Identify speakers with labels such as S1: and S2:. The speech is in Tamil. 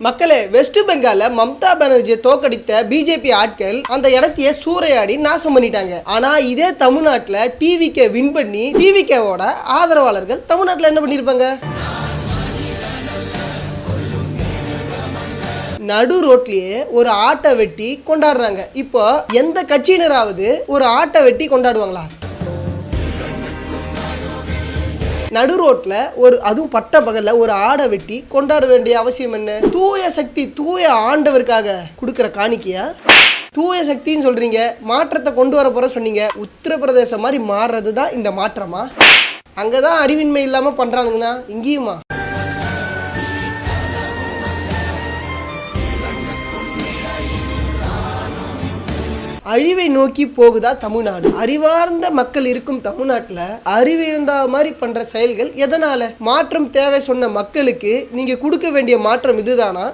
S1: மக்களே, வெஸ்ட் பெங்கால மம்தா பானர்ஜியை தோக்கடித்த பிஜேபி ஆட்கள் அந்த இடத்தையே சூறையாடி நாசம் பண்ணிட்டாங்க. ஆனா இதே தமிழ்நாட்டுல டிவிகே வின் பண்ணி டிவிகேவோட ஆதரவாளர்கள் தமிழ்நாட்டுல என்ன பண்ணிருப்பாங்க? நடு ரோட்லயே ஒரு ஆட்டை வெட்டி கொண்டாடுறாங்க. இப்போ எந்த கட்சியினராவது ஒரு ஆட்டை வெட்டி கொண்டாடுவாங்களா? நடு ரோட்ல அதுவும் பட்ட பகல்ல ஒரு ஆடை வெட்டி கொண்டாட வேண்டிய அவசியம் என்ன? தூய சக்தி, தூய ஆண்டவருக்காக கொடுக்கிற காணிக்கையா? தூய சக்தின்னு சொல்றீங்க, மாற்றத்தை கொண்டு வர போற சொன்னீங்க. உத்தரப்பிரதேசம் மாதிரி மாறுறது தான் இந்த மாற்றமா? அங்கதான் அறிவின்மை இல்லாம பண்றானுங்கன்னா இங்கேயுமா? அழிவை நோக்கி போகுதா தமிழ்நாடு? அறிவார்ந்த மக்கள் இருக்கும் தமிழ்நாட்டுல அறிவிழந்த மாதிரி பண்ற செயல்கள் எதனால? மாற்றம் தேவை சொன்ன மக்களுக்கு நீங்க கொடுக்க வேண்டிய மாற்றம் இதுதானா?